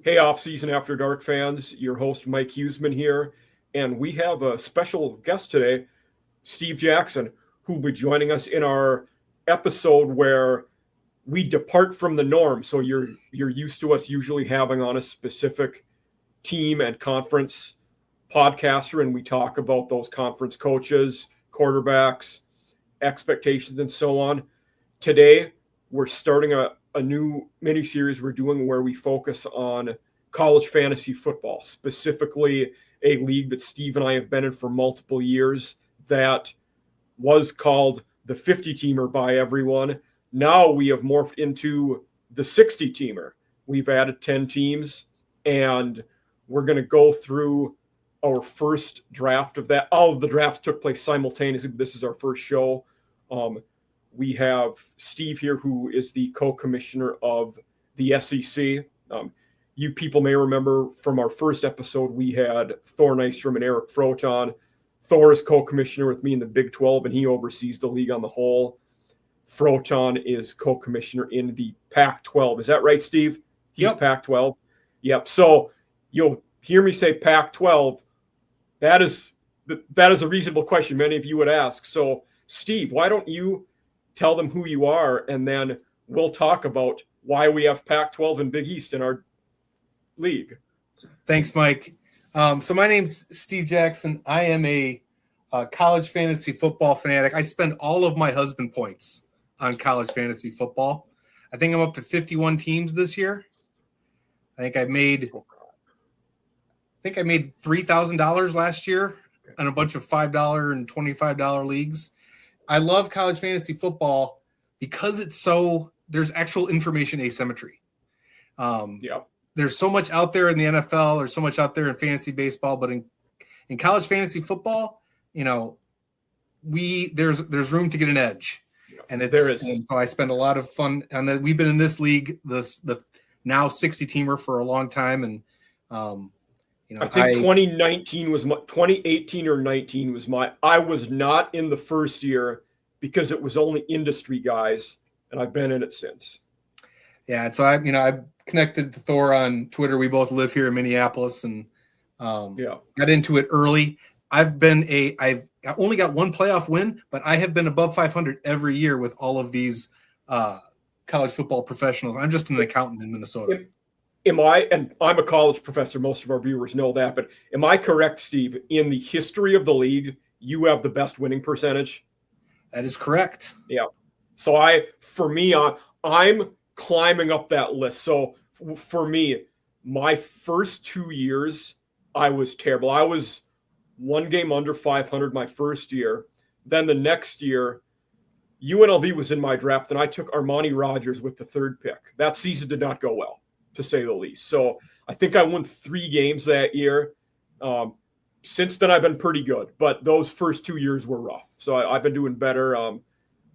Hey, off-season After Dark fans, your host Mike Huseman here, and we have a special guest today, Steve Jackson, who will be joining us in our episode where we depart from the norm. So you're used to us usually having on a specific team and conference podcaster, and we talk about those conference coaches, quarterbacks, expectations, and so on. Today, we're starting a new mini series we're doing where we focus on college fantasy football, specifically a league that Steve and I have been in for multiple years that was called the 50 teamer by everyone. Now we have morphed into the 60 teamer. We've added 10 teams, and we're going to go through our first draft of that. All of the drafts took place simultaneously. This is our first show. We have Steve here, who is the co-commissioner of the SEC. You people may remember from our first episode, we had Thor Nystrom and Eric Froton. Thor is co-commissioner with me in the Big 12, and he oversees the league on the whole. Froton is co-commissioner in the Pac-12. Is that right, Steve? He's Yep. Pac-12. Yep. So you'll hear me say Pac-12. That is a reasonable question many of you would ask. So, Steve, why don't you tell them who you are, and then we'll talk about why we have Pac-12 and Big East in our league. Thanks, Mike. So my name's Steve Jackson. I am a college fantasy football fanatic. I spend all of my husband points on college fantasy football. I think I'm up to 51 teams this year. I think I made $3,000 last year on a bunch of $5 and $25 leagues. I love college fantasy football because there's actual information asymmetry. There's so much out there in the NFL, there's so much out there in fantasy baseball, but in college fantasy football, there's room to get an edge. And so I spend a lot of fun on that. We've been in this league, the now 60 teamer for a long time. And I think 2019 was 2018 or 19 was I was not in the first year because it was only industry guys, and I've been in it since. Yeah. And so I've connected to Thor on Twitter. We both live here in Minneapolis, and got into it early. I've only got one playoff win, but I have been above 500 every year with all of these college football professionals. I'm just an accountant in Minnesota. And I'm a college professor, most of our viewers know that, but am I correct, Steve, in the history of the league, you have the best winning percentage? That is correct. Yeah. So I'm climbing up that list. So for me, my first 2 years, I was terrible. I was one game under 500 my first year. Then the next year, UNLV was in my draft, and I took Armani Rogers with the third pick. That season did not go well, to say the least. So I think I won 3 games that year. Since then, I've been pretty good, but those first 2 years were rough. So I've been doing better.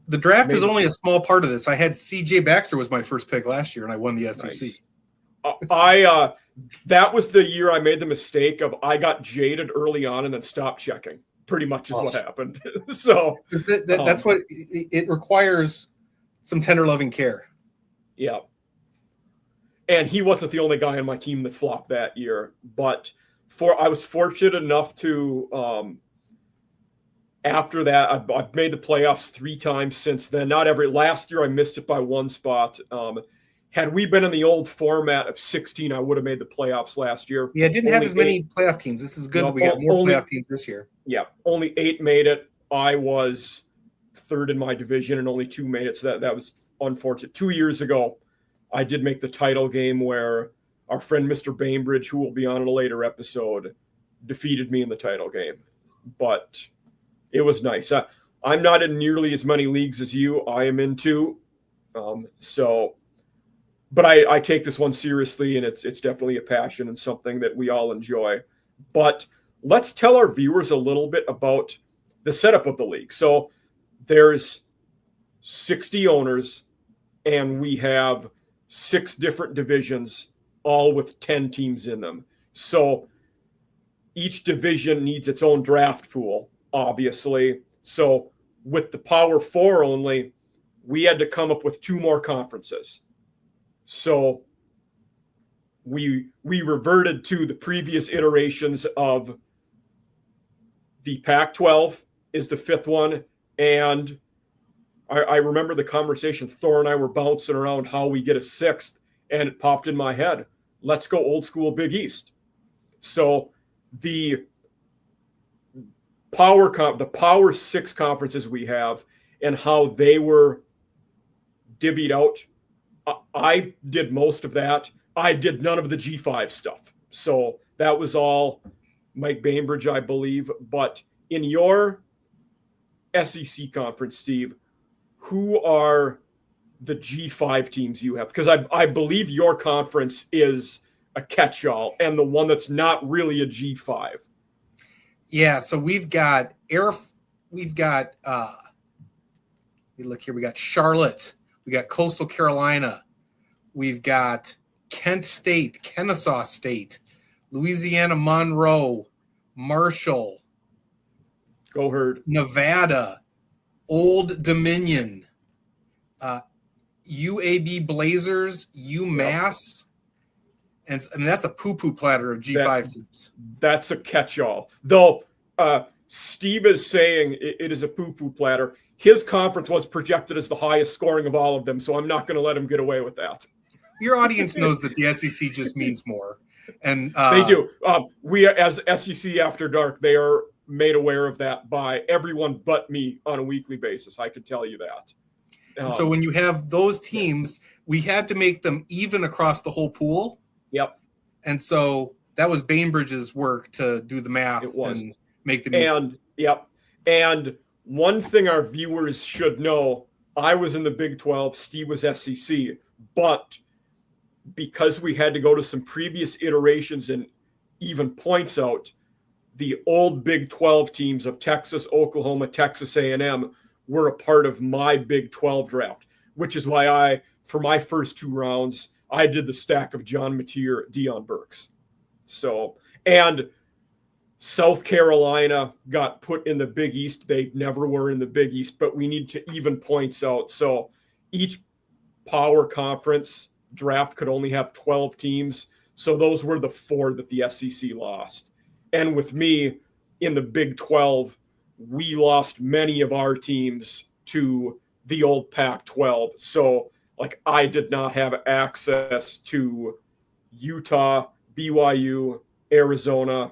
The draft is only a small part of this. I had C.J. Baxter was my first pick last year, and I won the SEC. Nice. That was the year I made the mistake of I got jaded early on and then stopped checking. Pretty much is what happened. So that's what it requires, some tender loving care. Yeah. And he wasn't the only guy on my team that flopped that year, but I was fortunate enough to after that I've made the playoffs 3 times since then. Last year I missed it by 1 spot. Had we been in the old format of 16, I would have made the playoffs last year. Yeah, didn't have as many playoff teams. This is good that we got more playoff teams this year. Yeah, only 8 made it. I was 3rd in my division, and only 2 made it, so that was unfortunate. 2 years ago, I did make the title game where our friend Mr. Bainbridge, who will be on in a later episode, defeated me in the title game. But it was nice. I'm not in nearly as many leagues as you. I am in 2. But I take this one seriously, and it's definitely a passion and something that we all enjoy. But let's tell our viewers a little bit about the setup of the league. So there's 60 owners, and we have 6 different divisions, all with 10 teams in them. So each division needs its own draft pool, obviously. So with the Power 4 only, we had to come up with 2 more conferences. So we reverted to the previous iterations of the Pac-12 is the fifth one, and I remember the conversation Thor and I were bouncing around how we get a sixth, and it popped in my head. Let's go old school Big East. So the Power Six conferences we have and how they were divvied out. I did most of that. I did none of the G5 stuff. So that was all Mike Bainbridge, I believe. But in your SEC conference, Steve, who are the G5 teams you have? Because I believe your conference is a catch-all and the one that's not really a G5. Yeah, so we've got we look here, we got Charlotte, we got Coastal Carolina, we've got Kent State, Kennesaw State, Louisiana Monroe, Marshall, Go Herd, Nevada, Old Dominion, UAB Blazers, UMass, and I mean that's a poo-poo platter of G5 teams. That's a catch-all. Though Steve is saying it is a poo-poo platter. His conference was projected as the highest scoring of all of them, so I'm not going to let him get away with that. Your audience knows that the SEC just means more, and they do. We, as SEC After Dark, they are made aware of that by everyone but me on a weekly basis. I can tell you that. So when you have those teams, we had to make them even across the whole pool. Yep. And so that was Bainbridge's work to do the math and make them equal. Yep. And one thing our viewers should know, I was in the Big 12, Steve was SEC, but because we had to go to some previous iterations and even points out, the old Big 12 teams of Texas, Oklahoma, Texas A&M were a part of my Big 12 draft, which is why for my first two rounds, I did the stack of John Mateer, Deion Burks. So, and South Carolina got put in the Big East. They never were in the Big East, but we need to even points out. So each power conference draft could only have 12 teams. So those were the four that the SEC lost. And with me in the Big 12, we lost many of our teams to the old Pac-12. So like I did not have access to Utah, BYU, Arizona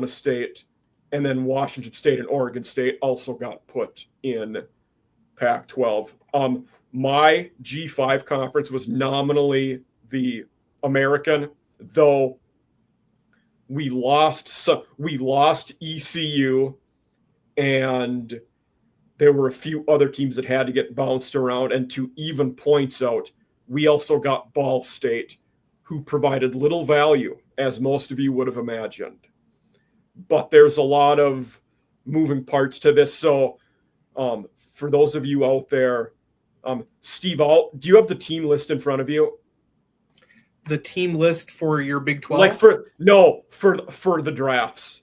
State, and then Washington State and Oregon State also got put in Pac-12. My G5 conference was nominally the American, though we lost ECU, and there were a few other teams that had to get bounced around. And to even points out, we also got Ball State, who provided little value, as most of you would have imagined. But there's a lot of moving parts to this. So for those of you out there, Steve, do you have the team list in front of you? The team list for your Big 12? Like for the drafts.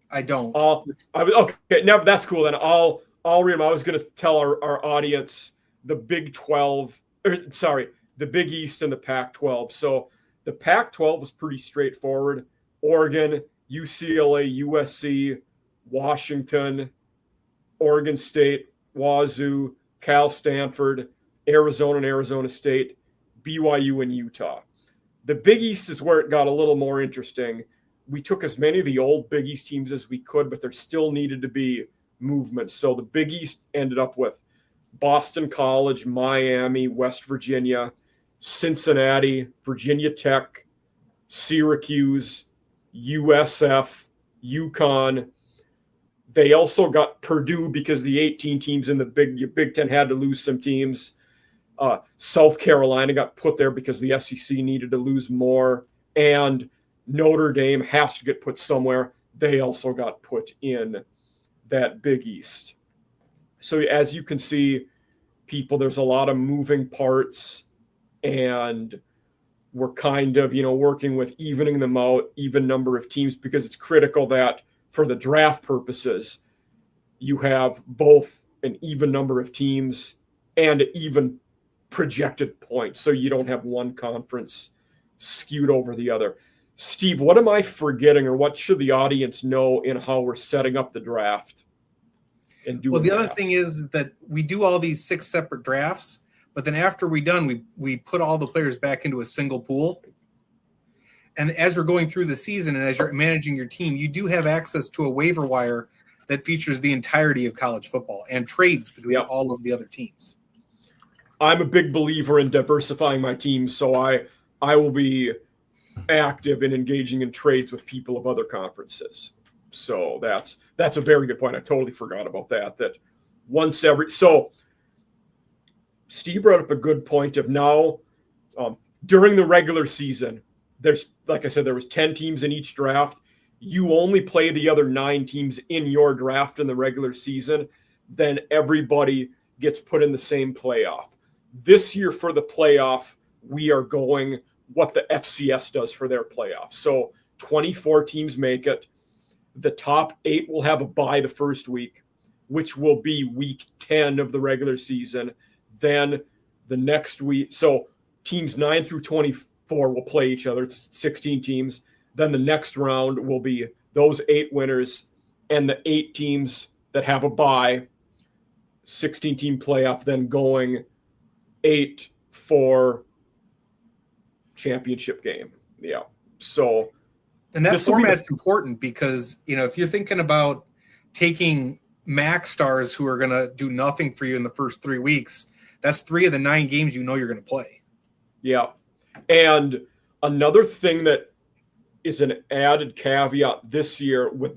I don't. Okay, now that's cool. Then I'll read them. I was going to tell our audience the Big 12, the Big East and the Pac-12. So the Pac-12 was pretty straightforward. Oregon, UCLA, USC, Washington, Oregon State, Wazoo, Cal Stanford, Arizona and Arizona State, BYU and Utah. The Big East is where it got a little more interesting. We took as many of the old Big East teams as we could, but there still needed to be movement. So the Big East ended up with Boston College, Miami, West Virginia, Cincinnati, Virginia Tech, Syracuse, USF, UConn. They also got Purdue because the 18 teams in the Big Ten had to lose some teams. South Carolina got put there because the SEC needed to lose more. And Notre Dame has to get put somewhere. They also got put in that Big East. So as you can see, people, there's a lot of moving parts, and we're kind of, working with evening them out, even number of teams, because it's critical that for the draft purposes, you have both an even number of teams and even projected points, so you don't have one conference skewed over the other. Steve, what am I forgetting, or what should the audience know in how we're setting up the draft and doing? Well, the other thing is that we do all these 6 separate drafts, but then after we're done, we put all the players back into a single pool. And as we're going through the season and as you're managing your team, you do have access to a waiver wire that features the entirety of college football and trades between all of the other teams. I'm a big believer in diversifying my team, so I will be active in engaging in trades with people of other conferences. So that's a very good point. I totally forgot about that. That once every so Steve brought up a good point of now during the regular season, there's, like I said, there was 10 teams in each draft. You only play the other 9 teams in your draft in the regular season. Then everybody gets put in the same playoff. This year for the playoff, we are going what the FCS does for their playoff. So 24 teams make it. The top 8 will have a bye the first week, which will be week 10 of the regular season. Then the next week, so teams 9 through 24 will play each other. It's 16 teams. Then the next round will be those 8 winners and the 8 teams that have a bye, 16-team playoff, then going 8 for championship game. Yeah. So, and that format's important because, if you're thinking about taking max stars who are going to do nothing for you in the first 3 weeks, that's 3 of the 9 games you're going to play. Yeah. And another thing that is an added caveat this year with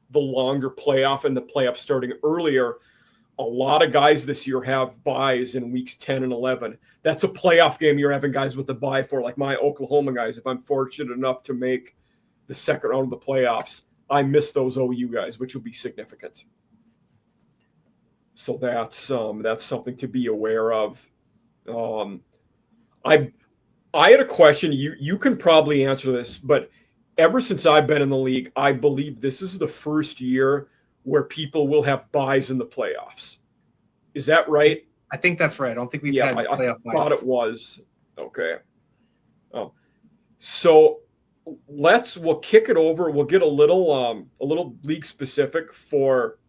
the longer playoff and the playoff starting earlier, a lot of guys this year have buys in weeks 10 and 11. That's a playoff game you're having guys with a bye for, like my Oklahoma guys. If I'm fortunate enough to make the second round of the playoffs, I miss those OU guys, which will be significant. So that's something to be aware of. I had a question. You can probably answer this, but ever since I've been in the league, I believe this is the first year where people will have buys in the playoffs. Is that right? I think that's right. I don't think we've had playoff buys. I thought it was. Okay. So we'll kick it over. We'll get a little league specific for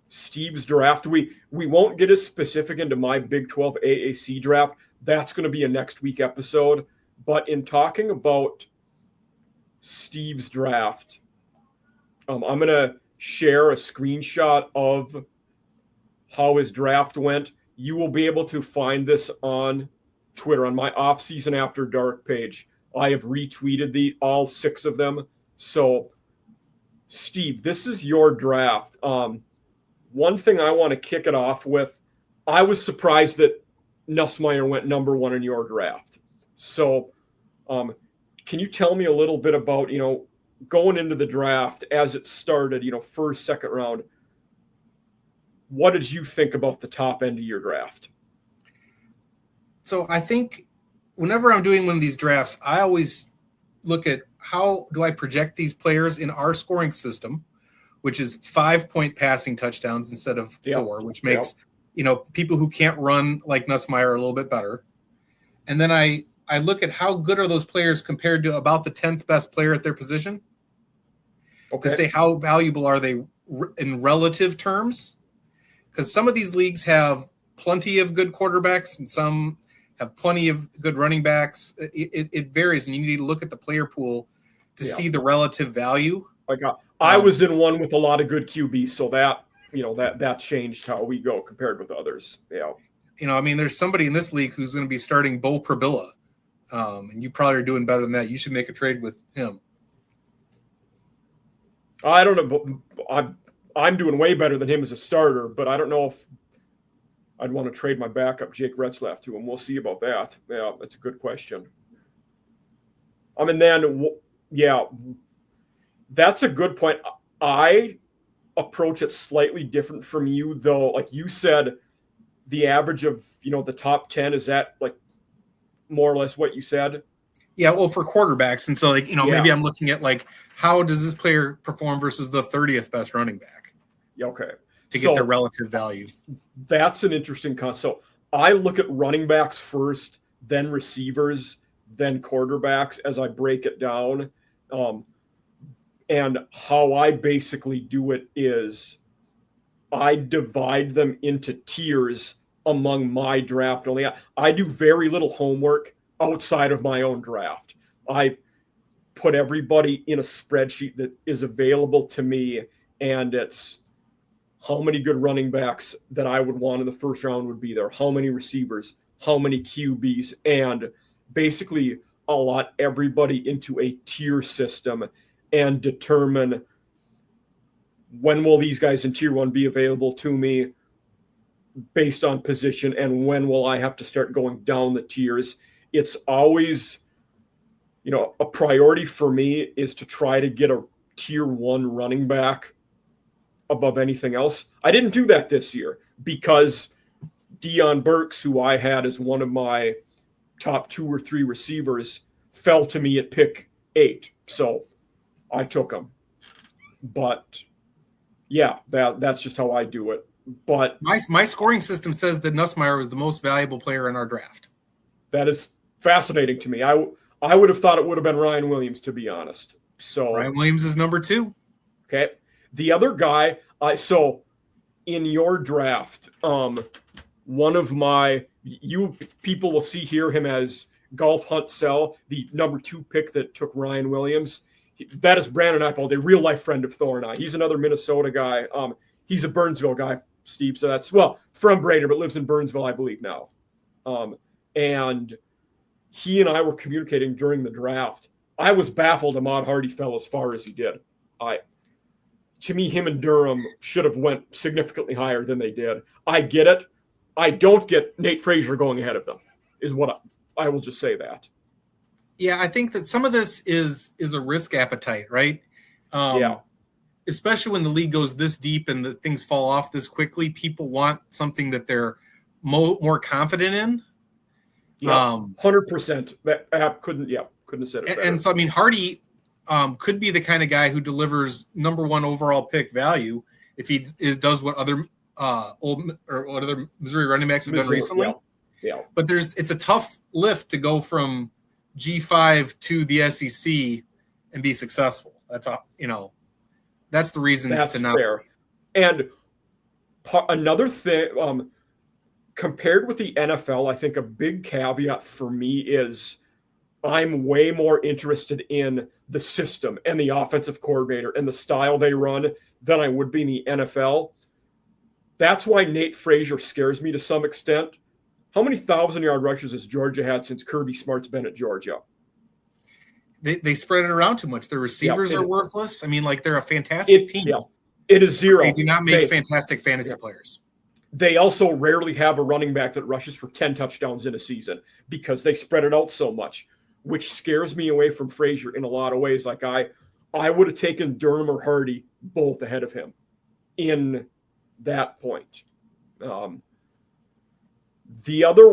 Steve's draft. We won't get as specific into my Big 12 AAC draft. That's going to be a next week episode. But in talking about Steve's draft, I'm going to share a screenshot of how his draft went. You will be able to find this on Twitter on my off-season after dark page. I have retweeted all 6 of them. So, Steve, this is your draft. One thing I want to kick it off with, I was surprised that Nussmeier went number 1 in your draft. So, can you tell me a little bit about, going into the draft as it started, first, second round, what did you think about the top end of your draft? So I think whenever I'm doing one of these drafts, I always look at how do I project these players in our scoring system, which is 5-point passing touchdowns instead of 4, which makes, people who can't run like Nussmeier a little bit better. And then I look at how good are those players compared to about the 10th best player at their position. Okay. To say how valuable are they in relative terms. Because some of these leagues have plenty of good quarterbacks and some have plenty of good running backs. It varies, and you need to look at the player pool to see the relative value. I was in one with a lot of good QBs, so that changed how we go compared with others. Yeah. There's somebody in this league who's going to be starting Bo Prabilla, and you probably are doing better than that. You should make a trade with him. I don't know. I'm doing way better than him as a starter, but I don't know if I'd want to trade my backup, Jake Retzlaff, to him. We'll see about that. Yeah, that's a good question. That's a good point. I approach it slightly different from you, though. Like you said, the average of, the top 10, is that like more or less what you said? Yeah, well, for quarterbacks. And so, maybe I'm looking at, how does this player perform versus the 30th best running back? Yeah, okay. To get their relative value. That's an interesting concept. So I look at running backs first, then receivers, then quarterbacks as I break it down. And how I basically do it is I divide them into tiers among my draft only. I do very little homework outside of my own draft. I put everybody in a spreadsheet that is available to me, and it's how many good running backs that I would want in the first round would be there, how many receivers, how many QBs, and basically allot everybody into a tier system and determine when will these guys in tier one be available to me based on position, and when will I have to start going down the tiers. It's always, a priority for me is to try to get a tier one running back above anything else. I didn't do that this year because Deion Burks, who I had as one of my top 2 or 3 receivers, fell to me at pick 8. So I took him. But yeah, that's just how I do it. But my scoring system says that Nussmeier was the most valuable player in our draft. That is fascinating to me. I would have thought it would have been Ryan Williams, to be honest. So Ryan Williams is number 2. Okay. The other guy, so in your draft, one of you people will hear him as Golf Hunt Sell, the number 2 pick that took Ryan Williams. That is Brandon Epple, a real life friend of Thor and I. He's another Minnesota guy. He's a Burnsville guy, Steve. So that's, from Brainerd, but lives in Burnsville, I believe now. And he and I were communicating during the draft. I was baffled Ahmad Hardy fell as far as he did. To me, him and Durham should have went significantly higher than they did. I get it. I don't get Nate Frazier going ahead of them, is what I will just say that. Yeah, I think that some of this is a risk appetite, right? Yeah. Especially when the league goes this deep and the things fall off this quickly, people want something that they're more confident in. Yeah, 100%. That app couldn't have said it better. And so, I mean, Hardy could be the kind of guy who delivers number 1 overall pick value if he does what other other Missouri running backs have done recently. Yeah. But it's a tough lift to go from G5 to the SEC and be successful. That's the reason to not. Fair. And another thing, compared with the NFL, I think a big caveat for me is I'm way more interested in the system and the offensive coordinator and the style they run than I would be in the NFL. That's why Nate Frazier scares me to some extent. How many 1,000-yard rushes has Georgia had since Kirby Smart's been at Georgia? They spread it around too much. Their receivers are worthless. I mean, they're a fantastic team. Yeah, it is zero. They do not make fantastic fantasy players. They also rarely have a running back that rushes for 10 touchdowns in a season because they spread it out so much, which scares me away from Frazier in a lot of ways. I would have taken Durham or Hardy both ahead of him in that point. The other,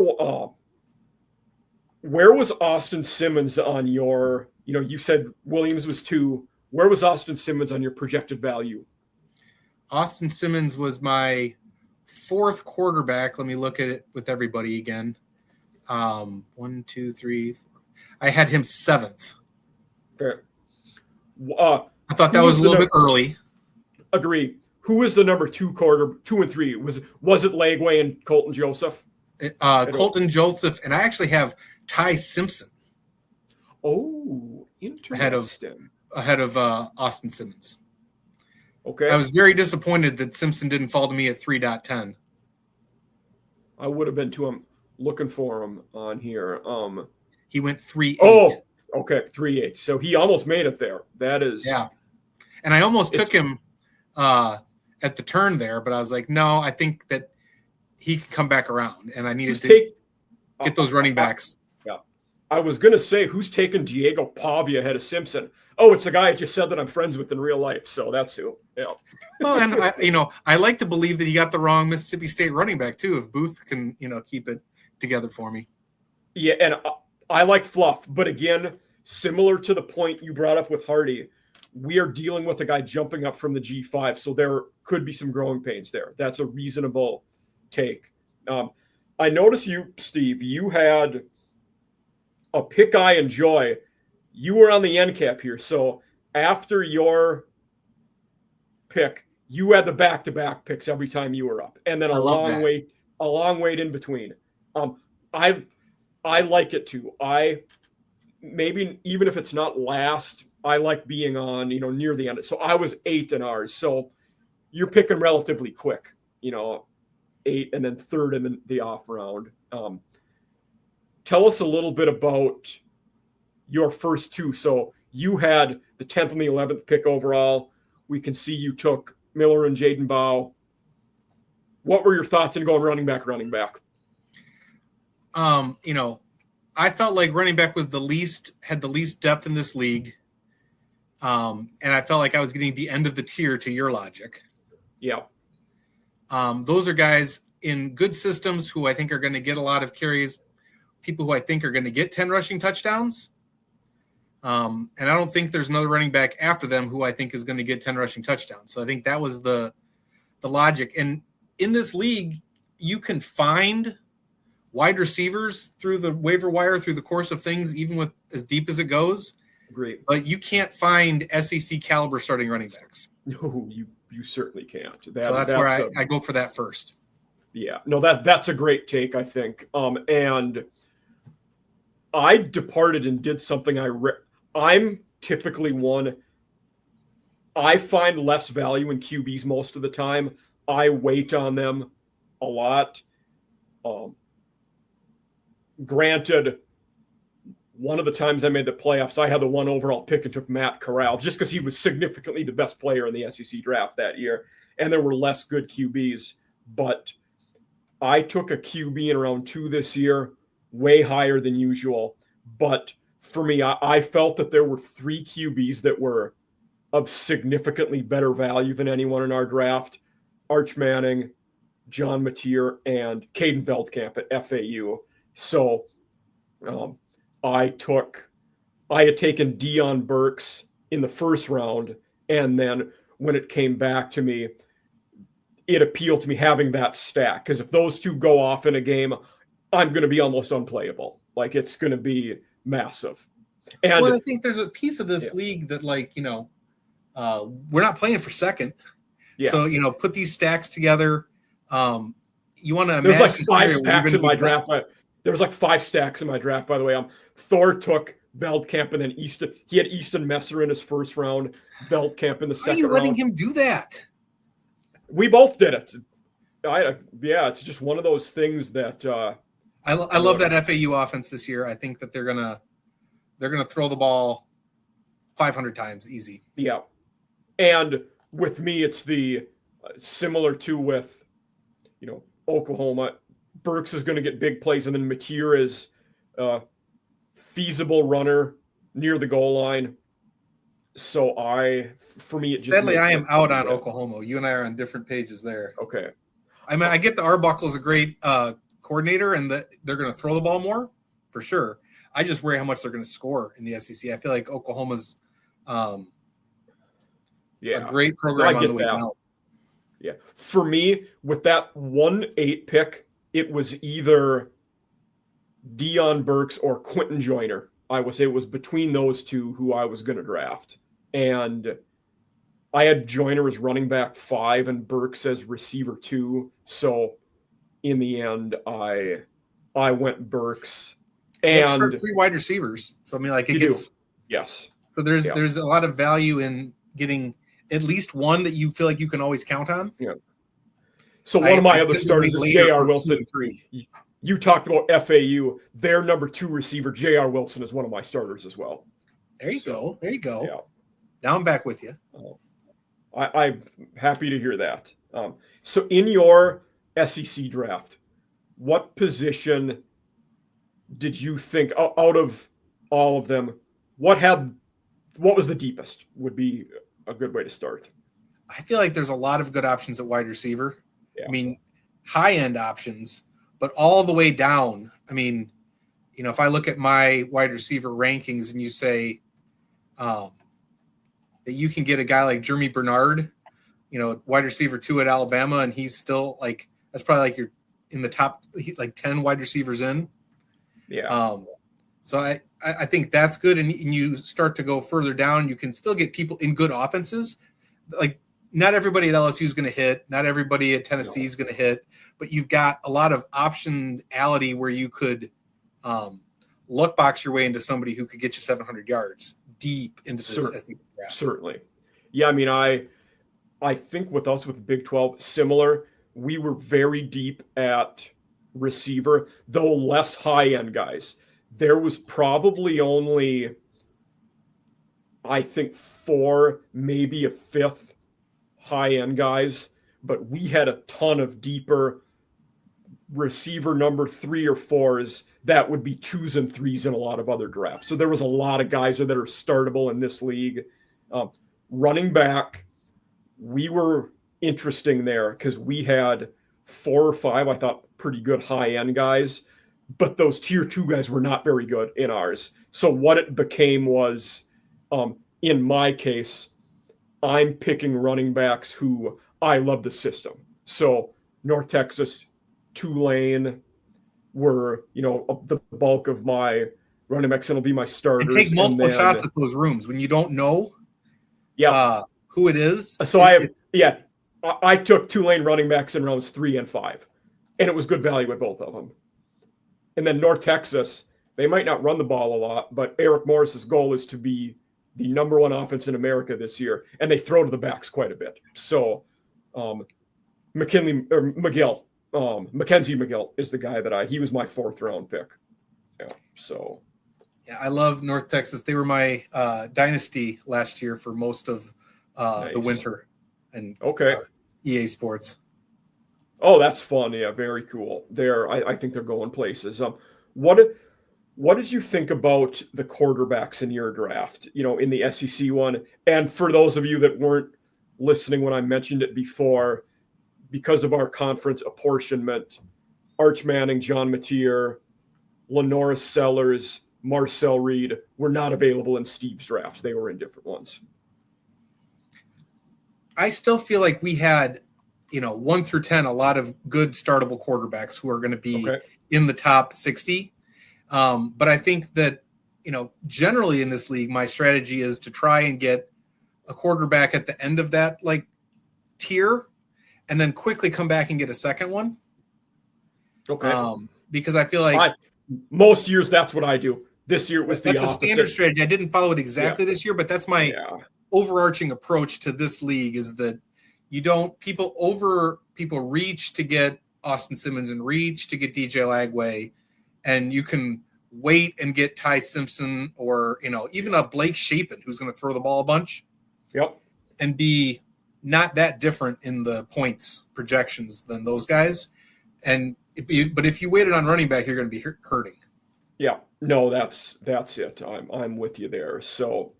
where was Austin Simmons on your, you said Williams was 2. Where was Austin Simmons on your projected value? Austin Simmons was my 4th quarterback. Let me look at it with everybody again. 1, 2, 3, 4. I had him 7th. Fair. I thought that was a little bit early. Agree. Who was the number 2 2 and 3? Was it Lagway and Colton Joseph? Colton Joseph, and I actually have Ty Simpson. Oh, interesting. Ahead of Austin Simmons. Okay. I was very disappointed that Simpson didn't fall to me at 3.10. I would have been too. I'm looking for him on here. He went 3.8. Oh, okay, 3.8. So he almost made it there. That is. Yeah. And I almost took him at the turn there, but I was like, no, I think that he can come back around, and I needed to get those running backs. Yeah. I was going to say, who's taking Diego Pavia ahead of Simpson? Oh, it's the guy I just said that I'm friends with in real life, so that's who. Yeah. Well, and I like to believe that he got the wrong Mississippi State running back too. If Booth can, keep it together for me. Yeah, and I like fluff, but again, similar to the point you brought up with Hardy, we are dealing with a guy jumping up from the G5, so there could be some growing pains there. That's a reasonable take. I noticed you, Steve, you had a pick I enjoy. You were on the end cap here. So after your pick, you had the back-to-back picks every time you were up, and then I love that. a long wait in between. I I like it too. I maybe even if it's not last, I like being on, near the end. So I was 8 in ours. So you're picking relatively quick, 8 and then third in the off round. Tell us a little bit about your first two. So you had the 10th and the 11th pick overall. We can see you took Miller and Jaden Bow. What were your thoughts in going running back? I felt like running back was had the least depth in this league. And I felt like I was getting the end of the tier to your logic. Yeah. Those are guys in good systems who I think are going to get a lot of carries, people who I think are going to get 10 rushing touchdowns. And I don't think there's another running back after them who I think is going to get 10 rushing touchdowns. So I think that was the logic. And in this league, you can find wide receivers through the waiver wire through the course of things, even with as deep as it goes. Great. But you can't find SEC caliber starting running backs. No, you certainly can't. So that's where I go for that first. Yeah, no, that's a great take, I think. And I departed and did something I'm typically one. I find less value in QBs most of the time. I wait on them a lot. Granted, one of the times I made the playoffs, I had the 1 overall pick and took Matt Corral just because he was significantly the best player in the SEC draft that year. And there were less good QBs. But I took a QB in round 2 this year, way higher than usual. But for me, I felt that there were 3 QBs that were of significantly better value than anyone in our draft. Arch Manning, John Mateer, and Caden Veldkamp at FAU. So I had taken Deion Burks in the first round, and then when it came back to me, it appealed to me having that stack, because if those two go off in a game, I'm going to be almost unplayable. Like, it's going to be massive. And I think there's a piece of this league that, we're not playing for second. Yeah. So, put these stacks together. You want to imagine there's like 5 stacks in my draft. There was like 5 stacks in my draft, by the way. Thor took Veldkamp, and then Easton. He had Easton Messer in his first round, Veldkamp in the second round. Why are you letting him do that? We both did it. It's just one of those things that I love that FAU offense this year. I think that they're gonna throw the ball 500 times easy. Yeah, and with me, it's the similar to with Oklahoma. Burks is going to get big plays, and then Mateer is feasible runner near the goal line. So for me, it just sadly I am out on Oklahoma. You and I are on different pages there. Okay. I mean, I get the Arbuckle is a great coordinator, and that they're going to throw the ball more for sure. I just worry how much they're going to score in the SEC. I feel like Oklahoma's a great program on the way down. Yeah. For me, with that 1-8 pick, it was either Deion Burks or Quentin Joyner. I would say it was between those two who I was going to draft. And I had Joyner as running back 5 and Burks as receiver 2. So in the end, I went Burks. And start 3 wide receivers. So I mean, like, it gets yes. So there's a lot of value in getting at least one that you feel like you can always count on. Yeah. So one of my other starters is J.R. Wilson. You talked about FAU. Their number 2 receiver, J.R. Wilson, is one of my starters as well. There you go. Yeah. Now I'm back with you. I'm happy to hear that. So in your SEC draft, what position did you think, out of all of them, what was the deepest would be a good way to start? I feel like there's a lot of good options at wide receiver. Yeah. I mean, high-end options, but all the way down. I mean, if I look at my wide receiver rankings and you say that you can get a guy like Jeremy Bernard, wide receiver 2 at Alabama, and he's still that's probably like your in the top like 10 wide receivers in. Yeah. So I think that's good. And you start to go further down, you can still get people in good offenses. Like not everybody at LSU is going to hit. Not everybody at Tennessee is going to hit, but you've got a lot of optionality where you could luck box your way into somebody who could get you 700 yards deep into this SEC draft. Certainly. Yeah. I mean, I think with us with Big 12, similar, we were very deep at receiver, though less high-end guys. There was probably only, I think, 4, maybe a 5th high-end guys, but we had a ton of deeper receiver number 3 or 4s that would be 2s and 3s in a lot of other drafts. So there was a lot of guys that are startable in this league. Running back, we were interesting there because we had 4 or 5, I thought, pretty good high-end guys, but those tier 2 guys were not very good in ours. So what it became was, in my case, I'm picking running backs who I love the system. So North Texas, Tulane were, the bulk of my running backs, and it'll be my starters. And take multiple shots at those rooms when you don't know who it is. So I took Tulane running backs in rounds 3 and 5, and it was good value with both of them. And then North Texas, they might not run the ball a lot, but Eric Morris's goal is to be the number 1 offense in America this year, and they throw to the backs quite a bit. So Mackenzie McGill is the guy that he was my 4th round pick. Yeah. So. Yeah, I love North Texas. They were my dynasty last year for most of the winter and EA Sports. Oh, that's fun. Yeah, very cool. I think they're going places. What did you think about the quarterbacks in your draft, in the SEC one? And for those of you that weren't listening when I mentioned it before, because of our conference apportionment, Arch Manning, John Mateer, Lenoris Sellers, Marcel Reed were not available in Steve's drafts. They were in different ones. I still feel like we had, 1 through 10, a lot of good startable quarterbacks who are going to be in the top 60. But I think that, generally in this league, my strategy is to try and get a quarterback at the end of that tier and then quickly come back and get a second one. Okay. Because I feel like most years that's what I do. This year it was the opposite. That's a standard strategy. I didn't follow it exactly this year, but that's my overarching approach to this league is that people reach to get Austin Simmons and reach to get DJ Lagway, and you can wait and get Ty Simpson or, even a Blake Shapen who's going to throw the ball a bunch. Yep. And be not that different in the points projections than those guys. But if you waited on running back, you're going to be hurting. Yeah, no, that's it. I'm with you there. So,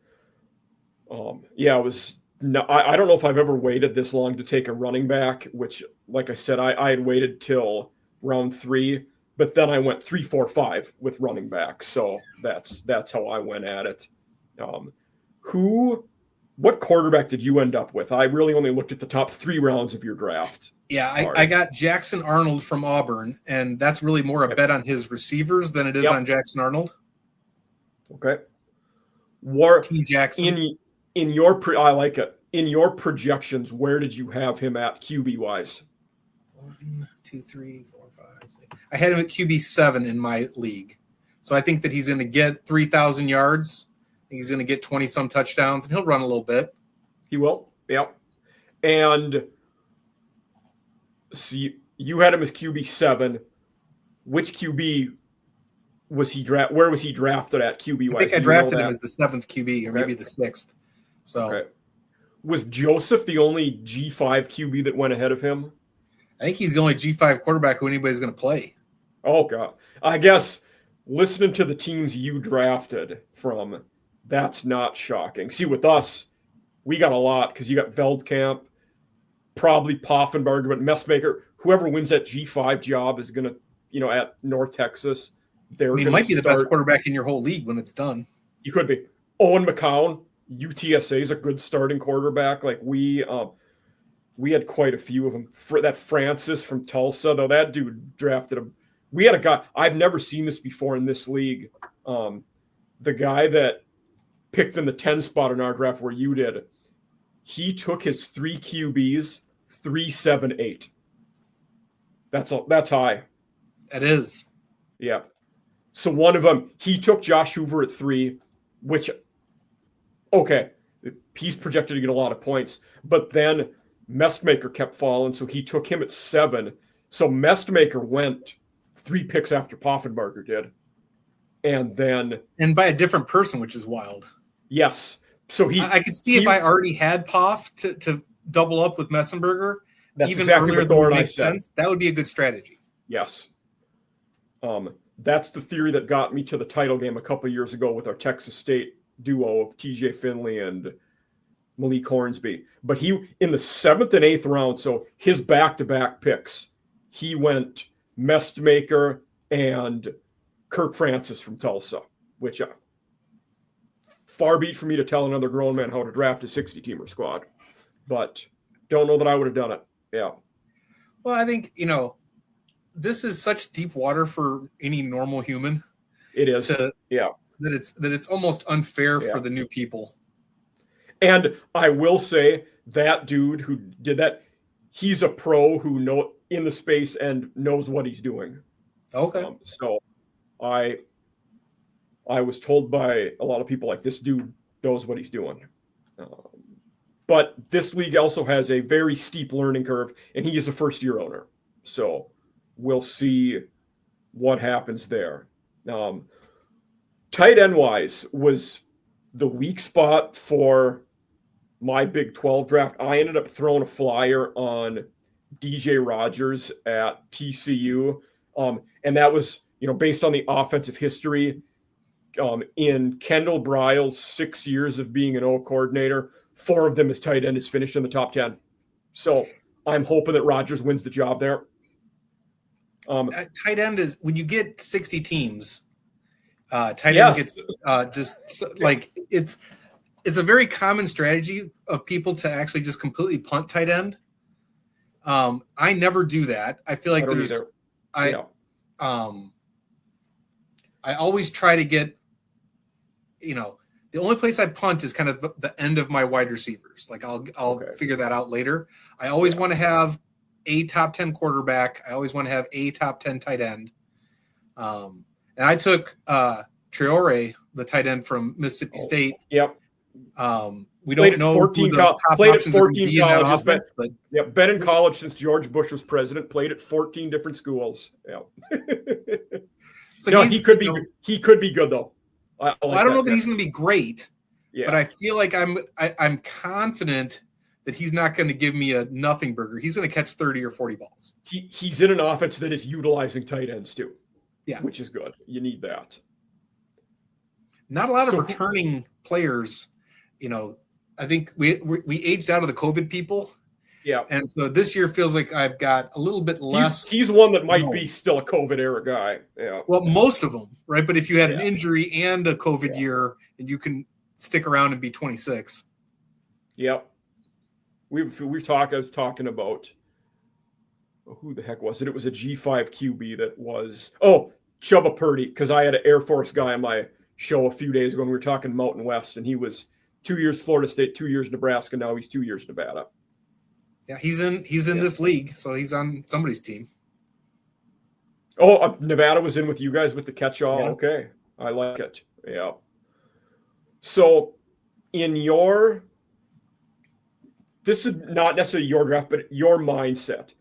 it was. No, I don't know if I've ever waited this long to take a running back. Which, like I said, I had waited till round 3, but then I went 3, 4, 5 with running back. So that's how I went at it. What quarterback did you end up with? I really only looked at the top 3 rounds of your draft. Yeah, I got Jackson Arnold from Auburn, and that's really more a bet on his receivers than it is on Jackson Arnold. Okay. T. Jackson. I like it. In your projections, where did you have him at QB wise? 1, 2, 3, 4, 5, 6. I had him at QB 7 in my league. So I think that he's going to get 3,000 yards. He's going to get 20 some touchdowns, and he'll run a little bit. He will. Yeah. And so you had him as QB 7. Which QB was he where was he drafted at QB wise? I think I drafted him as the 7th QB or maybe the 6th. So was Joseph the only G5 QB that went ahead of him? I think he's the only G5 quarterback who anybody's going to play. Oh God. I guess listening to the teams you drafted from, that's not shocking. See, with us, we got a lot because you got Veldkamp, probably Poffenbarger, but Messmaker. Whoever wins that G5 job is going to, at North Texas. Might be the best quarterback in your whole league when it's done. You could be. Owen McCown, UTSA is a good starting quarterback. Like we had quite a few of them. For that Francis from Tulsa, though, that dude drafted him. We had a guy, I've never seen this before in this league. The guy that picked in the 10 spot in our draft where you did, he took his 3 QBs, 3, 7, 8. That's high. It is. Yeah. So one of them, he took Josh Hoover at 3, which, okay, he's projected to get a lot of points. But then Mestmaker kept falling, so he took him at 7. So Mestmaker went 3 picks after Poffenbarger did. And by a different person, which is wild. Yes. So I could see if I already had Poff to double up with Messenberger, that's even exactly earlier what than Thor it and I makes said. sense. That would be a good strategy. Yes. That's the theory that got me to the title game a couple years ago with our Texas State duo of TJ Finley and Malik Hornsby. But he, in the 7th and 8th round, so his back-to-back picks, he went Mestmaker and Kirk Francis from Tulsa, which far be it for me to tell another grown man how to draft a 60-teamer squad. But don't know that I would have done it. Yeah. Well, I think, this is such deep water for any normal human. It is. Yeah. That it's almost unfair for the new people. And I will say that dude who did that, he's a pro who know in the space and knows what he's doing. Okay. So I was told by a lot of people, like, this dude knows what he's doing. But this league also has a very steep learning curve, and he is a first-year owner. So we'll see what happens there. Tight end-wise was the weak spot for my Big 12 draft. I ended up throwing a flyer on DJ Rogers at TCU, and that was, based on the offensive history. In Kendall Bryle's 6 years of being an O coordinator, 4 of them as tight end is finished in the top 10. So I'm hoping that Rogers wins the job there. Tight end is, when you get 60 teams, tight end gets it's a very common strategy of people to actually just completely punt tight end. I never do that. I feel like I always try to get, the only place I punt is kind of the end of my wide receivers. Like I'll figure that out later. I always want to have a top 10 quarterback. I always want to have a top 10 tight end. And I took Traore, the tight end from Mississippi State. Yep. We don't know 14 who the top played at options are 14 in that colleges. offense, but been in college since George Bush was president. Played at 14 different schools. Yeah. So he could be. He could be good though. I don't know that he's going to be great, but I feel like I'm confident that he's not going to give me a nothing burger. He's going to catch 30 or 40 balls. He's in an offense that is utilizing tight ends too. Yeah, which is good. You need that. Not a lot of returning players. I think we aged out of the COVID people. Yeah. And so this year feels like I've got a little bit less. He's one that might be still a COVID era guy. Yeah. Well, most of them, right? But if you had an injury and a COVID year, and you can stick around and be 26. Yep. I was talking about who the heck was it? It was a G5 QB that was Chubba Purdy, because I had an Air Force guy on my show a few days ago when we were talking Mountain West, and he was 2 years Florida State, 2 years Nebraska. Now he's 2 years Nevada. Yeah, he's in this league, so he's on somebody's team. Oh, Nevada was in with you guys with the catch-all. Yeah. Okay, I like it. Yeah. So, this is not necessarily your draft, but your mindset.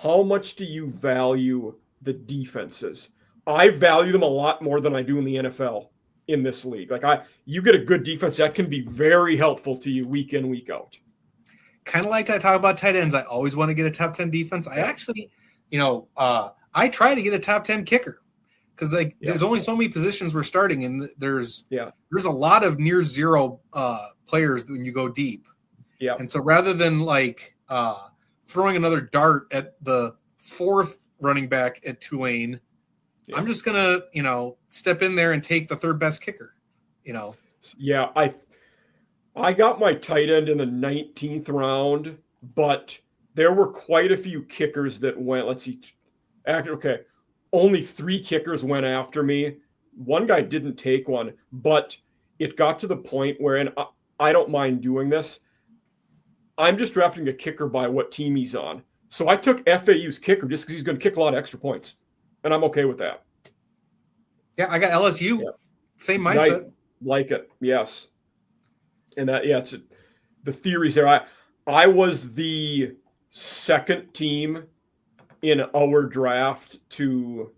How much do you value the defenses? I value them a lot more than I do in the NFL in this league. Like you get a good defense that can be very helpful to you week in, week out. Kind of like I talk about tight ends. I always want to get a top 10 defense. I actually, I try to get a top 10 kicker because there's only so many positions we're starting, and there's a lot of near zero players when you go deep. Yeah. And so rather than throwing another dart at the 4th running back at Tulane, I'm just gonna step in there and take the 3rd best kicker. Yeah, I got my tight end in the 19th round, but there were quite a few kickers that went. Let's see. Okay, only 3 kickers went after me. One guy didn't take one, but it got to the point where, and I don't mind doing this, I'm just drafting a kicker by what team he's on. So I took FAU's kicker just because he's going to kick a lot of extra points, and I'm okay with that. Yeah, I got LSU. Yeah. Same mindset. Like it, yes. And that, yeah, it's the theories there. I was the second team in our draft to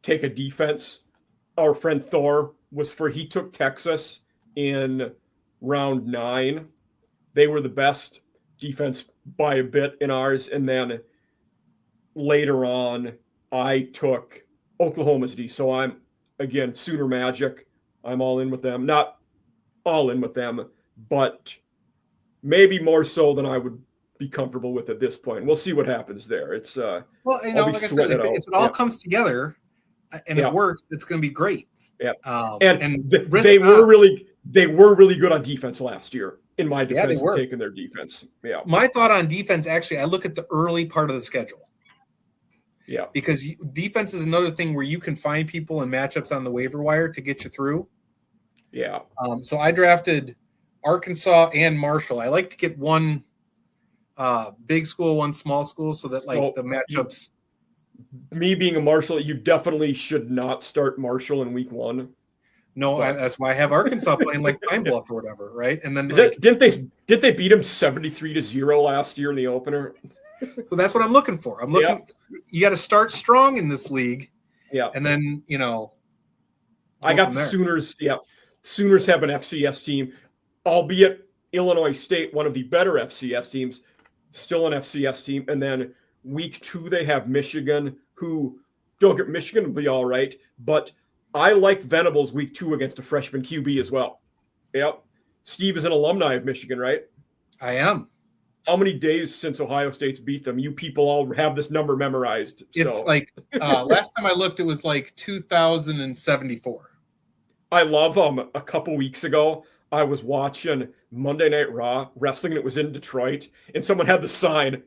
take a defense. Our friend Thor he took Texas in round 9. They were the best defense by a bit in ours. And then later on, I took Oklahoma's D. So I'm, again, Sooner Magic. I'm all in with them. Not all in with them, but maybe more so than I would be comfortable with at this point. We'll see what happens there. It's well, like I said, if it all comes together and it works, it's going to be great. Yeah, they were really good on defense last year. In my defense, for taking their defense. Yeah. My thought on defense, actually, I look at the early part of the schedule. Yeah. Because defense is another thing where you can find people and matchups on the waiver wire to get you through. Yeah. So I drafted Arkansas and Marshall. I like to get one big school, one small school, so that the matchups. Me being a Marshall, you definitely should not start Marshall in week 1. No, that's why I have Arkansas playing like Pine Bluff or whatever, right? And then didn't they beat him 73-0 last year in the opener? So that's what I'm looking for. I'm looking. Yeah. You got to start strong in this league. Yeah, and then I got the Sooners. Yeah, Sooners have an FCS team, albeit Illinois State, one of the better FCS teams, still an FCS team. And then week 2 they have Michigan, who don't get Michigan will be all right, but I like Venables week 2 against a freshman QB as well. Yep. Steve is an alumni of Michigan, right? I am. How many days since Ohio State's beat them? You people all have this number memorized. It's like last time I looked, it was like 2074. I love a couple weeks ago, I was watching Monday Night Raw wrestling, and it was in Detroit, and someone had the sign,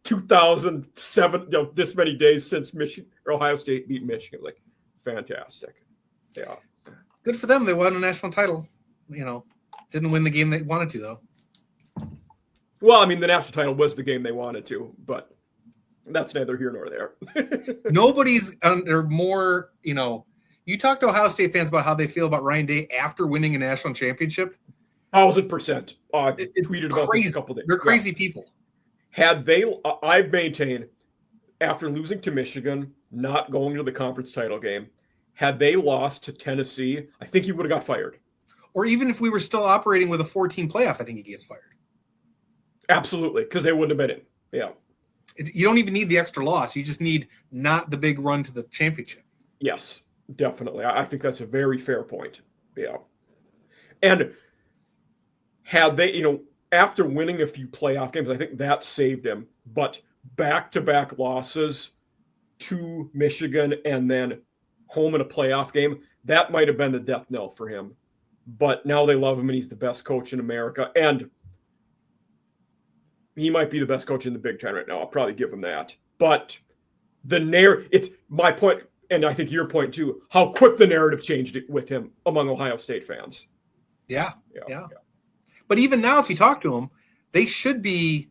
2007, this many days since Michigan or Ohio State beat Michigan. Like, fantastic. Yeah. Good for them. They won a national title. Didn't win the game they wanted to, though. Well, I mean, the national title was the game they wanted to, but that's neither here nor there. Nobody's under more, you talk to Ohio State fans about how they feel about Ryan Day after winning a national championship. 1,000%. I tweeted about this a couple days. They're crazy people. I maintain, after losing to Michigan, not going to the conference title game, had they lost to Tennessee, I think he would have got fired. Or even if we were still operating with a 14 playoff, I think he gets fired. Absolutely, because they wouldn't have been in. Yeah. You don't even need the extra loss. You just need not the big run to the championship. Yes, definitely. I think that's a very fair point. Yeah. And had they, after winning a few playoff games, I think that saved him. But back-to-back losses to Michigan and then home in a playoff game, that might have been the death knell for him. But now they love him, and he's the best coach in America. And he might be the best coach in the Big Ten right now. I'll probably give him that. But it's my point, and I think your point too, how quick the narrative changed with him among Ohio State fans. Yeah. But even now, if you talk to them, they should be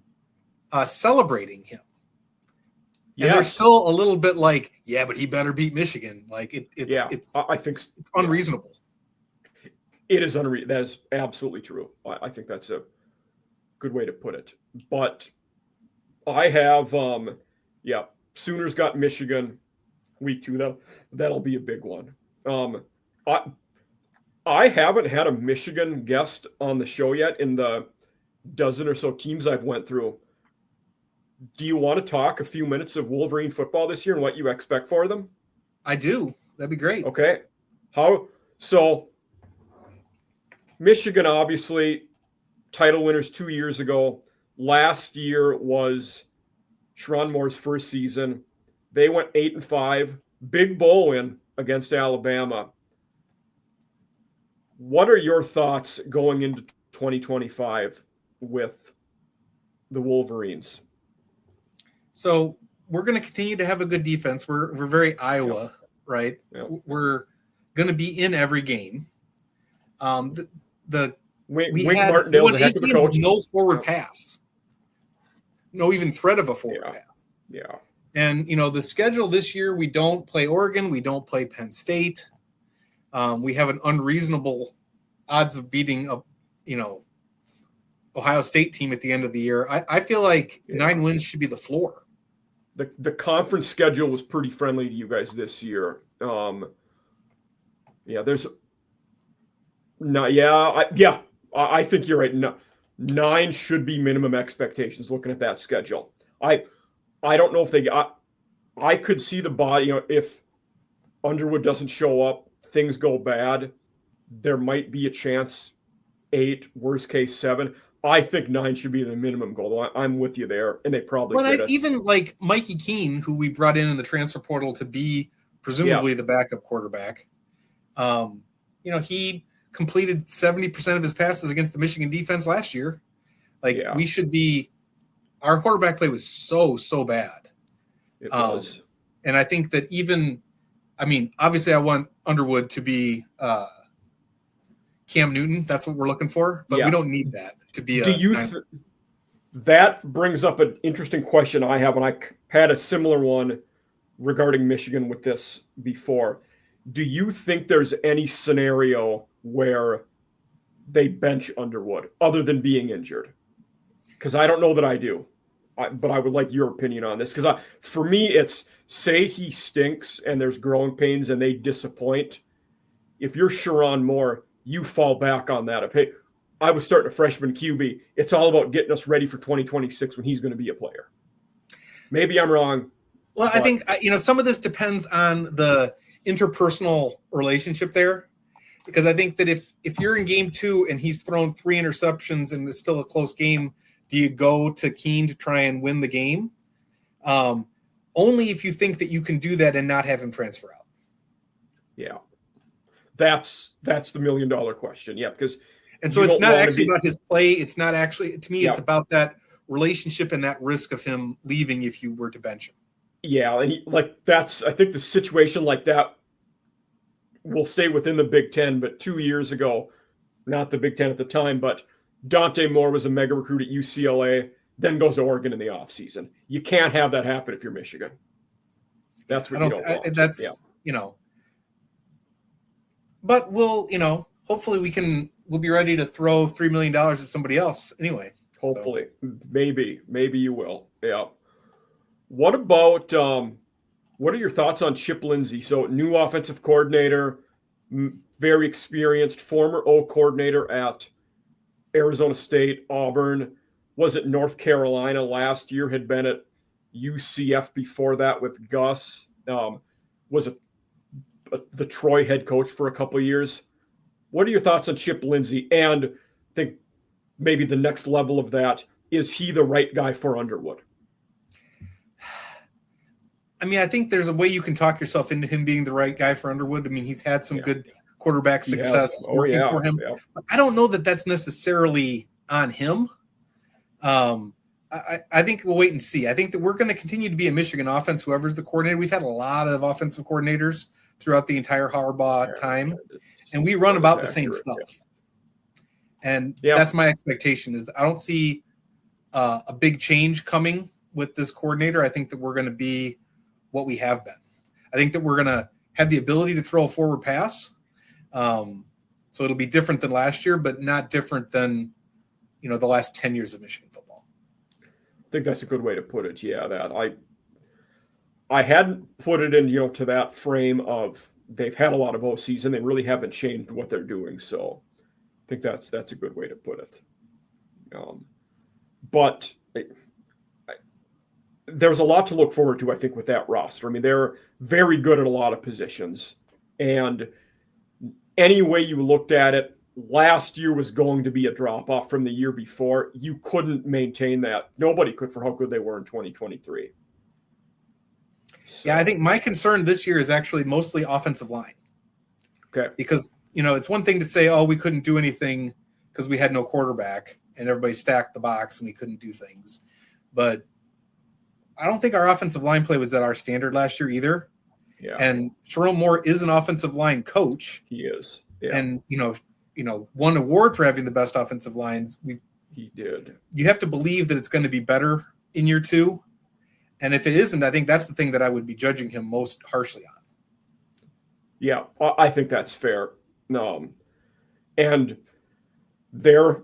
celebrating him. And they're still a little bit like, yeah, but he better beat Michigan. Like I think it's unreasonable. It is unreasonable. That is absolutely true. I think that's a good way to put it. But I have, Sooners got Michigan week 2. That'll be a big one. I haven't had a Michigan guest on the show yet in the dozen or so teams I've went through. Do you want to talk a few minutes of Wolverine football this year and what you expect for them? I do. That'd be great. Okay. So Michigan, obviously, title winners 2 years ago. Last year was Sherrone Moore's first season. They went 8-5. Big bowl win against Alabama. What are your thoughts going into 2025 with the Wolverines? So we're going to continue to have a good defense. We're very Iowa, right? We're going to be in every game. Wink Martindale's a heck of a coach. No forward pass. No even threat of a forward pass. Yeah. And, the schedule this year, we don't play Oregon. We don't play Penn State. We have an unreasonable odds of beating Ohio State team at the end of the year. I feel like 9 wins should be the floor. The conference schedule was pretty friendly to you guys this year. I think you're right. No, 9 should be minimum expectations looking at that schedule. I don't know if I could see the body, if Underwood doesn't show up, things go bad, there might be a chance 8, worst case 7. I think 9 should be the minimum goal. I'm with you there, and they probably get it. Even like Mikey Keene, who we brought in the transfer portal to be presumably the backup quarterback, he completed 70% of his passes against the Michigan defense last year. We should be – our quarterback play was so bad. It was. And I think that obviously I want Underwood to be Cam Newton. That's what we're looking for. But we don't need that to be that brings up an interesting question I have, and I had a similar one regarding Michigan with this before. Do you think there's any scenario where they bench Underwood other than being injured? Because I don't know that I do. But I would like your opinion on this, because for me, it's say he stinks and there's growing pains and they disappoint. If you're Sharon Moore, you fall back on that of, hey, I was starting a freshman QB. It's all about getting us ready for 2026 when he's going to be a player. Maybe I'm wrong. Well, I think, some of this depends on the interpersonal relationship there, because I think that if you're in game 2 and he's thrown 3 interceptions and it's still a close game, do you go to Keene to try and win the game? Only if you think that you can do that and not have him transfer out. Yeah. That's the $1 million question. Yeah, because so it's not actually about his play. It's not actually, to me, it's about that relationship and that risk of him leaving if you were to bench him. Yeah, and I think the situation like that will stay within the Big Ten, but 2 years ago, not the Big Ten at the time, but Dante Moore was a mega recruit at UCLA, then goes to Oregon in the offseason. You can't have that happen if you're Michigan. That's what you don't want. But hopefully we'll be ready to throw $3 million at somebody else anyway. Hopefully. So. Maybe you will. Yeah. What about what are your thoughts on Chip Lindsey? So new offensive coordinator, very experienced, former O coordinator at Arizona State, Auburn, was at North Carolina last year, had been at UCF before that with Gus, was the Troy head coach for a couple of years. What are your thoughts on Chip Lindsey? And I think maybe the next level of that, is he the right guy for Underwood? I think there's a way you can talk yourself into him being the right guy for Underwood. He's had some good quarterback success working for him. Yeah. I don't know that that's necessarily on him. I think we'll wait and see. I think that we're going to continue to be a Michigan offense, whoever's the coordinator. We've had a lot of offensive coordinators throughout the entire Harbaugh time, and we run about the same stuff. And that's my expectation, is that I don't see a big change coming with this coordinator. I think that we're going to be what we have been. I think that we're going to have the ability to throw a forward pass. So it'll be different than last year, but not different than, the last 10 years of Michigan football. I think that's a good way to put it. Yeah, that I hadn't put it in, to that frame of they've had a lot of OCs and they really haven't changed what they're doing. So I think that's a good way to put it. But there's a lot to look forward to, I think, with that roster. They're very good at a lot of positions. And any way you looked at it, last year was going to be a drop-off from the year before. You couldn't maintain that. Nobody could for how good they were in 2023. So. Yeah, I think my concern this year is actually mostly offensive line. Okay. Because, it's one thing to say, we couldn't do anything because we had no quarterback. and everybody stacked the box and we couldn't do things. But I don't think our offensive line play was at our standard last year either. Yeah. And Jerome Moore is an offensive line coach. He is. Yeah. And, won award for having the best offensive lines. He did. You have to believe that it's going to be better in year 2. And if it isn't, I think that's the thing that I would be judging him most harshly on. Yeah, I think that's fair. And their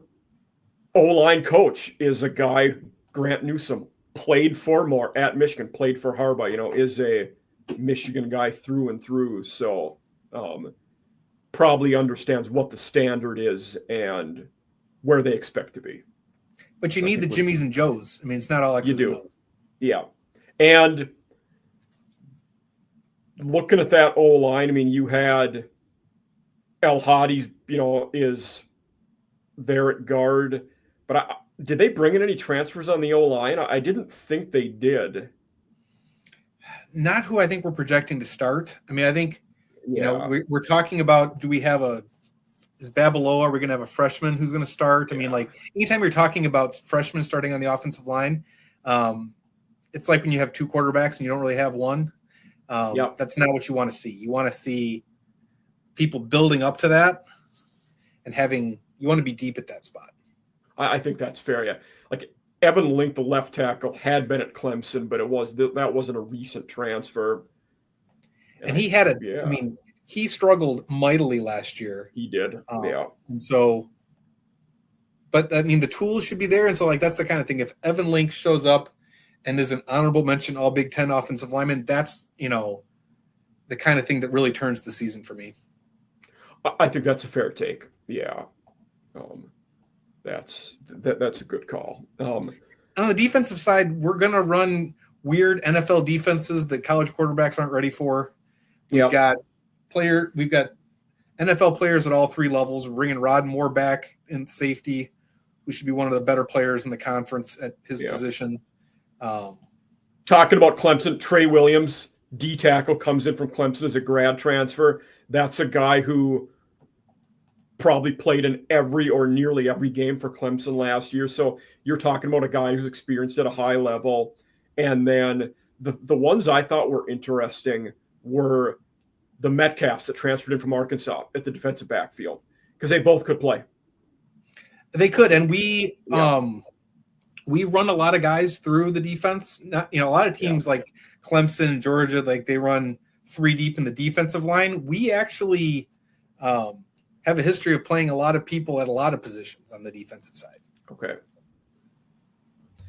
O-line coach is a guy, Grant Newsome, played for Moore at Michigan, played for Harbaugh, is a Michigan guy through and through. So probably understands what the standard is and where they expect to be. But you need the Jimmies and Joes. I mean, it's not all X's you do. and O's. Yeah. And looking at that O-line, I mean, you had El Hadi's, is there at guard. But did they bring in any transfers on the O-line? I didn't think they did. Not who I think we're projecting to start. I mean, I think, we're talking about, is Babaloa, are we going to have a freshman who's going to start? I mean, like, anytime you're talking about freshmen starting on the offensive line, it's like when you have 2 quarterbacks and you don't really have one. That's not what you want to see. You want to see people building up to that and you want to be deep at that spot. I think that's fair. Yeah. Like Evan Link, the left tackle, had been at Clemson, but that wasn't a recent transfer. And he had I mean, he struggled mightily last year. He did. And so, but I mean, the tools should be there. And so, like, that's the kind of thing. If Evan Link shows up and is an honorable mention all Big Ten offensive lineman, that's, the kind of thing that really turns the season for me. I think that's a fair take. Yeah. That's a good call. On the defensive side, we're going to run weird NFL defenses that college quarterbacks aren't ready for. We've got NFL players at all 3 levels. We're bringing Rod Moore back in safety, who should be one of the better players in the conference at his position. Talking about Clemson, Trey Williams, D tackle, comes in from Clemson as a grad transfer. That's a guy who probably played in every or nearly every game for Clemson last year. So you're talking about a guy who's experienced at a high level. And then the ones I thought were interesting were the Metcalfs that transferred in from Arkansas at the defensive backfield, because they both could play. They could. And we run a lot of guys through the defense. Not, a lot of teams like Clemson and Georgia, like they run 3 deep in the defensive line. We actually have a history of playing a lot of people at a lot of positions on the defensive side. Okay.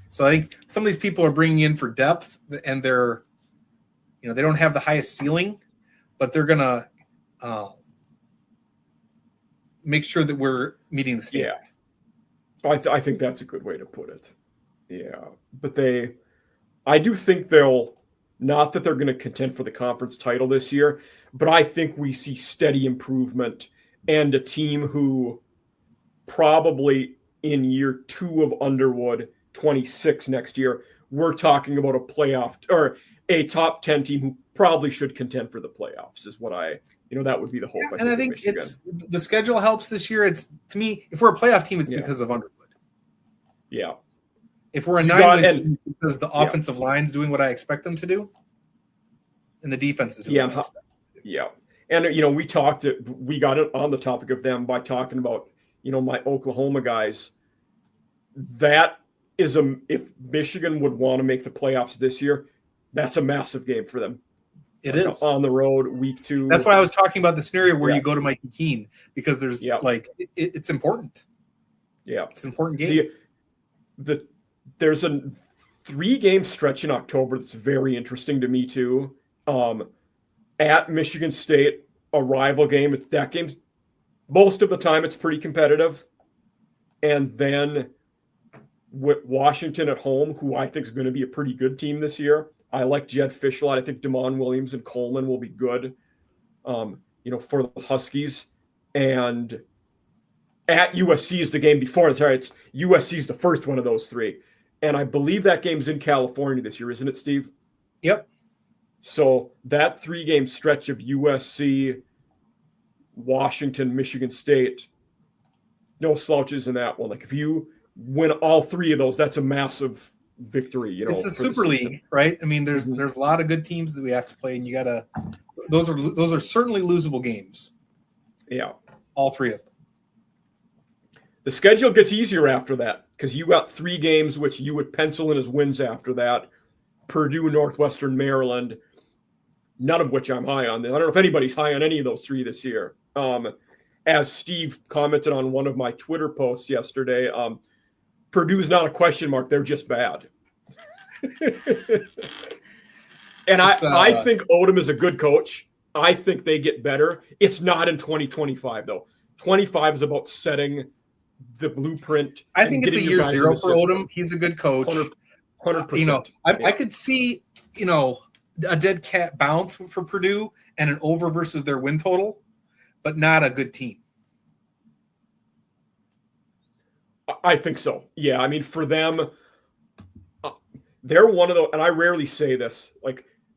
So I think some of these people are bringing in for depth, and they're, they don't have the highest ceiling, but they're going to make sure that we're meeting the standard. Yeah. I think that's a good way to put it. Yeah. But I do think not that they're going to contend for the conference title this year, but I think we see steady improvement and a team who probably in year 2 of Underwood, 26 next year, we're talking about a playoff or a top 10 team who probably should contend for the playoffs is what that would be the hope. I think the schedule helps this year. It's, to me, if we're a playoff team, it's because of Underwood. Yeah. If we're a 9-win team, because the offensive line's doing what I expect them to do, and the defense is doing what I expect them to do. Yeah. And, we got on the topic of them by talking about, my Oklahoma guys. That is if Michigan would want to make the playoffs this year, that's a massive game for them. It is. On the road, week 2. That's why I was talking about the scenario where you go to Mikey Keene, because there's it's important. Yeah. It's an important game. There's a 3-game stretch in October that's very interesting to me too. At Michigan State, a rival game. That game's most of the time it's pretty competitive. And then with Washington at home, who I think is going to be a pretty good team this year. I like Jed Fish a lot. I think Damon Williams and Coleman will be good, for the Huskies. And at USC is the game before. Sorry, it's USC is the first one of those 3. And I believe that game's in California this year, isn't it, Steve? Yep. So that 3-game stretch of USC, Washington, Michigan State, no slouches in that one. Like if you Yeah. win all three of those, that's a massive victory. It's the for the Super season. League, right? I mean, there's Mhm. a lot of good teams that we have to play, and you gotta. Those are certainly losable games. Yeah. All three of them. The schedule gets easier after that because you got 3 games which you would pencil in as wins after that. Purdue, Northwestern, Maryland, none of which I'm high on. I don't know if anybody's high on any of those 3 this year. As Steve commented on one of my Twitter posts yesterday, Purdue's not a question mark. They're just bad. And I think Odom is a good coach. I think they get better. It's not in 2025, though. 25 is about setting the blueprint. I think it's a year 0 for Odom. He's a good coach. 100%. I could see, a dead cat bounce for Purdue and an over versus their win total, but not a good team. I think so. Yeah, I mean, for them, they're one of the, and I rarely say this,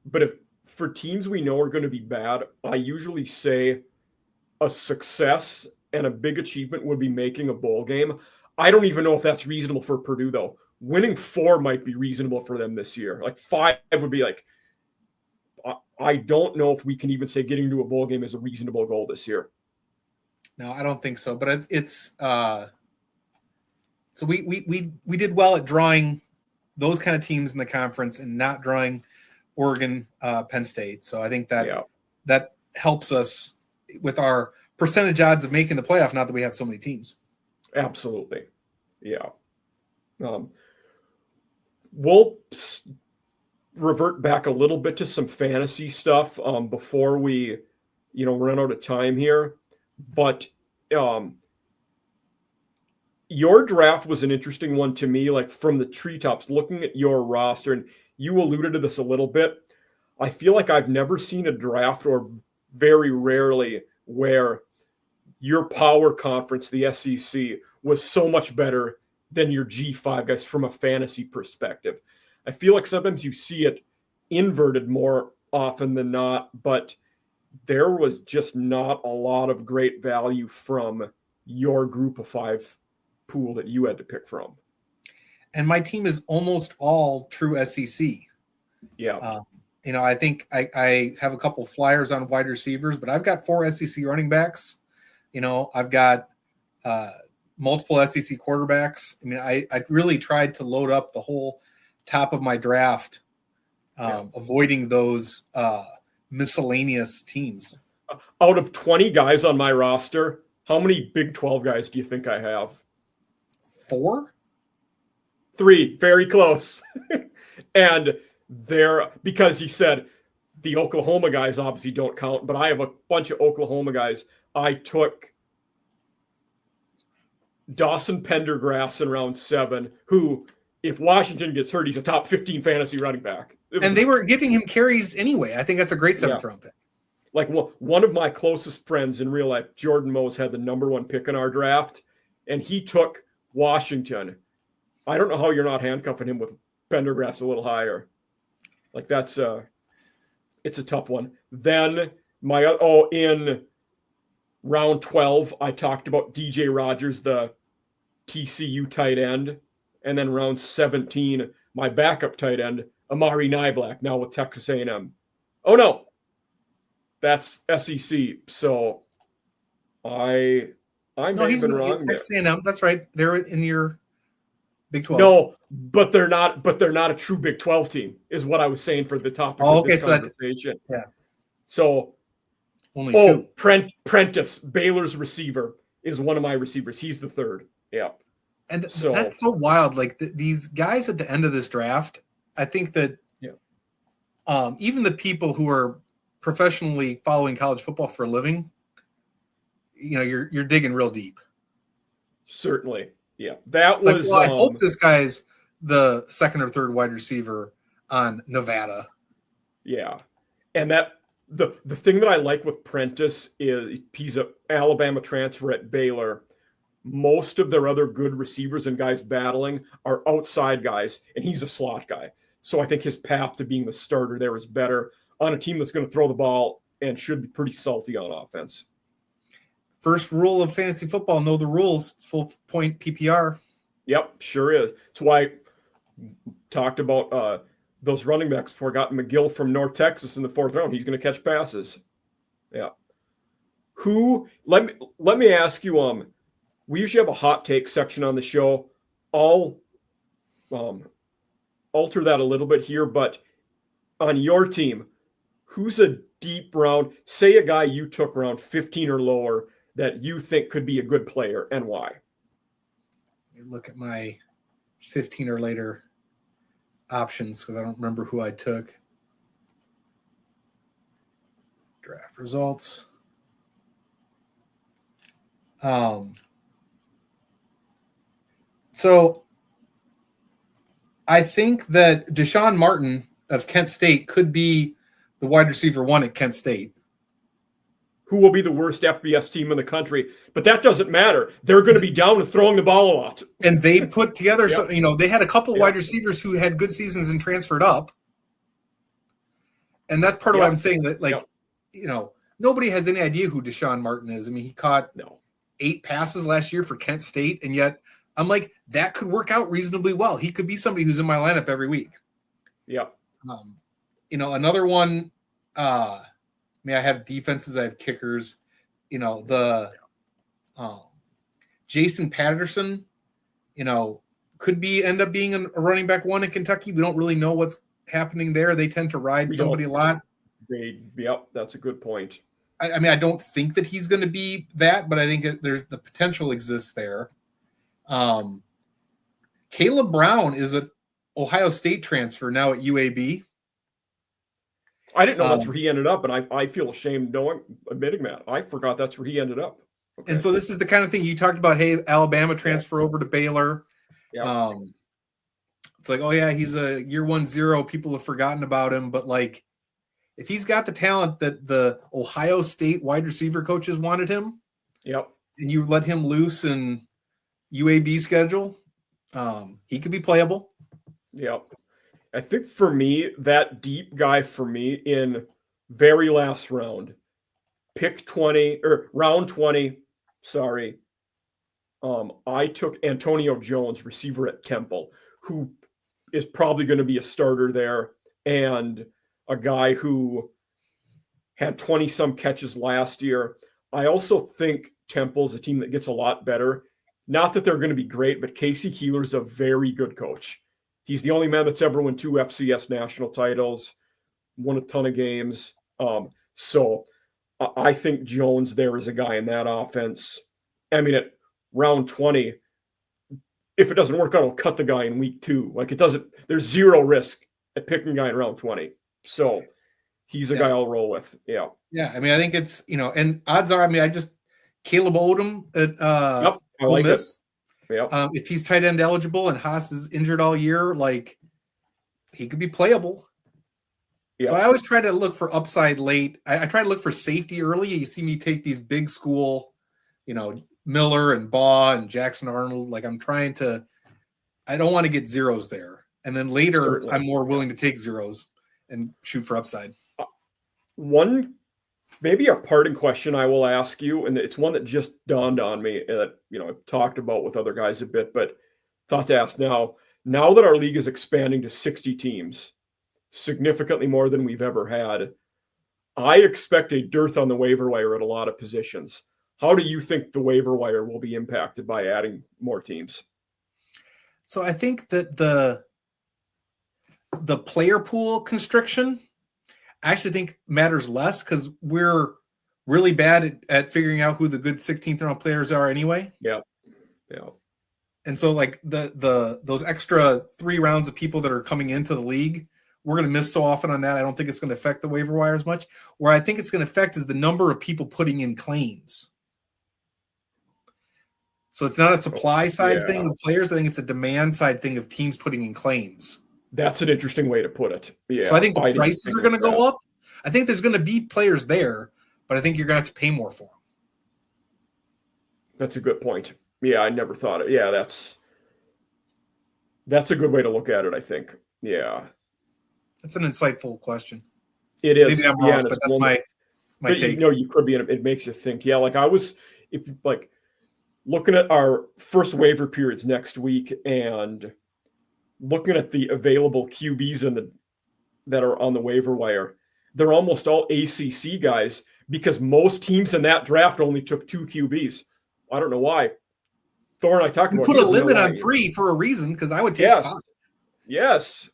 but for teams we know are going to be bad, I usually say a success and a big achievement would be making a bowl game. I don't even know if that's reasonable for Purdue, though. Winning 4 might be reasonable for them this year. 5 would be I don't know if we can even say getting to a bowl game is a reasonable goal this year. No, I don't think so. But it's so we did well at drawing those kind of teams in the conference and not drawing Oregon, Penn State. So I think that helps us with our percentage odds of making the playoff. Not that we have so many teams. Absolutely, yeah. We'll revert back a little bit to some fantasy stuff before we, run out of time here. But your draft was an interesting one to me, from the treetops, looking at your roster, and you alluded to this a little bit. I feel like I've never seen a draft, or very rarely, where your power conference, the SEC, was so much better than your G5 guys from a fantasy perspective. I feel like sometimes you see it inverted more often than not, but there was just not a lot of great value from your group of 5 pool that you had to pick from. And my team is almost all true SEC. Yeah. I think I have a couple flyers on wide receivers, but I've got 4 SEC running backs. I've got multiple SEC quarterbacks. I mean, I really tried to load up the whole top of my draft, avoiding those miscellaneous teams. Out of 20 guys on my roster, how many Big 12 guys do you think I have? 4? 3, very close. And because he said the Oklahoma guys obviously don't count, but I have a bunch of Oklahoma guys. I took Dawson Pendergrass in round 7, who, if Washington gets hurt, he's a top 15 fantasy running back. And they were giving him carries anyway. I think that's a great 7th round pick. One of my closest friends in real life, Jordan Mose, had the number 1 pick in our draft, and he took Washington. I don't know how you're not handcuffing him with Pendergrass a little higher. It's a tough one. Then in round 12, I talked about DJ Rogers, the TCU tight end. And then round 17, my backup tight end, Amari Niblack, now with Texas A&M. Oh, no. That's SEC. So I may have been wrong there. Texas A&M. That's right. They're in your Big 12. No, but they're not a true Big 12 team, is what I was saying for the topic of this conversation. So only 2. Prentice, Baylor's receiver, is one of my receivers. He's the 3rd. Yeah. And that's so wild. These guys at the end of this draft, I think that even the people who are professionally following college football for a living, you're digging real deep. Certainly. Yeah. That was I hope this guy's the 2nd or 3rd wide receiver on Nevada. Yeah. And that the thing that I like with Prentice is he's an Alabama transfer at Baylor. Most of their other good receivers and guys battling are outside guys, and he's a slot guy. So I think his path to being the starter there is better on a team that's going to throw the ball and should be pretty salty on offense. First rule of fantasy football, know the rules. Full point PPR. Yep, sure is. That's why I talked about those running backs before. I got McGill from North Texas in the 4th round. He's going to catch passes. Yeah. Who? Let me ask you. We usually have a hot take section on the show. I'll alter that a little bit here, but on your team, who's a deep round? Say a guy you took around 15 or lower that you think could be a good player, and why? Look at my 15 or later options because I don't remember who I took. Draft results. So I think that Deshaun Martin of Kent State could be the wide receiver 1 at Kent State. Who will be the worst FBS team in the country? But that doesn't matter. They're going to be down and throwing the ball a lot. And they put together, Yep. they had a couple of Yep. wide receivers who had good seasons and transferred up. And that's part of what I'm saying that, nobody has any idea who Deshaun Martin is. I mean, he caught 8 passes last year for Kent State, and yet I'm like, that could work out reasonably well. He could be somebody who's in my lineup every week. Yeah. Another one, I have defenses, I have kickers. Jason Patterson, could end up being a running back 1 in Kentucky. We don't really know what's happening there. They tend to ride somebody a lot. Yep, that's a good point. I don't think that he's going to be that, but I think there's the potential exists there. Caleb Brown is an Ohio State transfer now at UAB. I didn't know that's where he ended up, and I feel ashamed admitting that. I forgot that's where he ended up. Okay. And so this is the kind of thing you talked about. Hey, Alabama transfer over to Baylor. Yeah. It's like, oh yeah, he's a year 1-0. People have forgotten about him, but if he's got the talent that the Ohio State wide receiver coaches wanted him, yep, and you let him loose in UAB schedule, he could be playable. Yep. I think for me, that deep guy for me in very last round, pick 20 or round 20. Sorry. I took Antonio Jones, receiver at Temple, who is probably going to be a starter there, and a guy who had 20 some catches last year. I also think Temple's a team that gets a lot better. Not that they're going to be great, but Casey Keeler's a very good coach. He's the only man that's ever won 2 FCS national titles, won a ton of games. So I think Jones there is a guy in that offense. I mean, at round 20, if it doesn't work out, I'll cut the guy in week 2. There's zero risk at picking a guy in round 20. So he's a guy I'll roll with. Yeah. Yeah. I mean, I think it's, and odds are, Caleb Odom at I like Miss. Yep. If he's tight end eligible and Haas is injured all year, he could be playable. Yep. So I always try to look for upside late. I try to look for safety early. You see me take these big school, Miller and Baugh and Jackson Arnold. I don't want to get zeros there. And then later, certainly, I'm more willing to take zeros and shoot for upside. Maybe a parting question I will ask you, and it's one that just dawned on me that, I've talked about with other guys a bit, but thought to ask now that our league is expanding to 60 teams, significantly more than we've ever had, I expect a dearth on the waiver wire at a lot of positions. How do you think the waiver wire will be impacted by adding more teams? So I think that the player pool constriction, I actually think matters less because we're really bad at figuring out who the good 16th round players are anyway. Yeah. And so those extra 3 rounds of people that are coming into the league, we're going to miss so often on that. I don't think it's going to affect the waiver wire as much. Where I think it's going to affect is the number of people putting in claims. So it's not a supply side thing with players. I think it's a demand side thing of teams putting in claims. That's an interesting way to put it. Yeah. So I think the prices are going to go up. I think there's going to be players there, but I think you're going to have to pay more for them. That's a good point. Yeah, I never thought it. Yeah, that's a good way to look at it, I think. Yeah. That's an insightful question. It is. Maybe I'm wrong, but that's my take. You could be. It makes you think. Yeah, looking at our first waiver periods next week and looking at the available QBs that are on the waiver wire, they're almost all ACC guys because most teams in that draft only took 2 QBs. I don't know why. Thor and I talked We about. put a limit on 3 for a reason because I would take 5. Yes.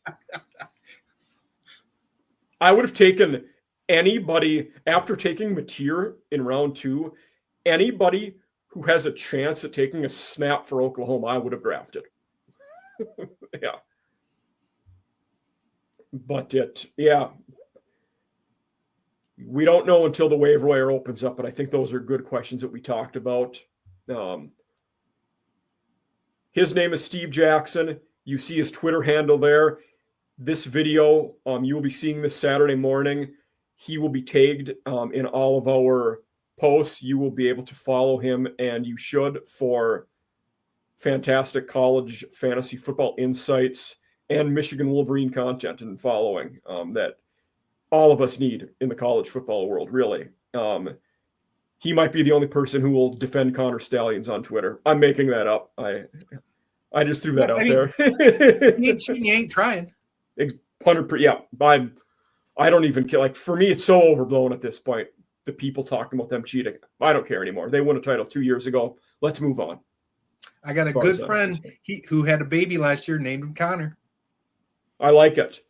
I would have taken anybody after taking Mateer in round 2. Anybody who has a chance at taking a snap for Oklahoma, I would have drafted. Yeah. But we don't know until the waiver wire opens up, but I think those are good questions that we talked about. His name is Steve Jackson. You see his Twitter handle there. This video, you will be seeing this Saturday morning. He will be tagged in all of our posts. You will be able to follow him, and you should, for fantastic college fantasy football insights and Michigan Wolverine content and following that all of us need in the college football world, really. He might be the only person who will defend Connor Stallions on Twitter. I'm making that up. I just threw that out there. You ain't trying. 100%. Yeah, I don't even care. Like, for me, it's so overblown at this point. The people talking about them cheating. I don't care anymore. They won a title 2 years ago. Let's move on. I got a good friend who had a baby last year, named him Connor. I like it.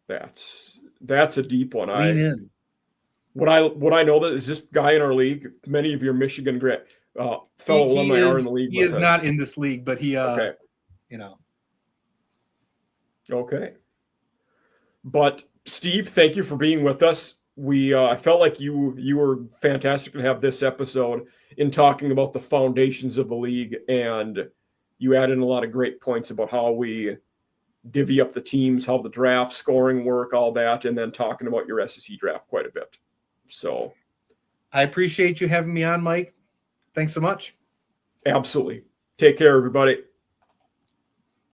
That's a deep one. Lean in. What I know that is this guy in our league. Many of your Michigan fellow alumni are in the league. He is not in this league, but he okay. Okay. But Steve, thank you for being with us. I felt like you were fantastic to have this episode in talking about the foundations of the league, and you added in a lot of great points about how we divvy up the teams, how the draft scoring work, all that, and then talking about your SEC draft quite a bit. So I appreciate you having me on, Mike. Thanks so much. Absolutely. Take care, everybody.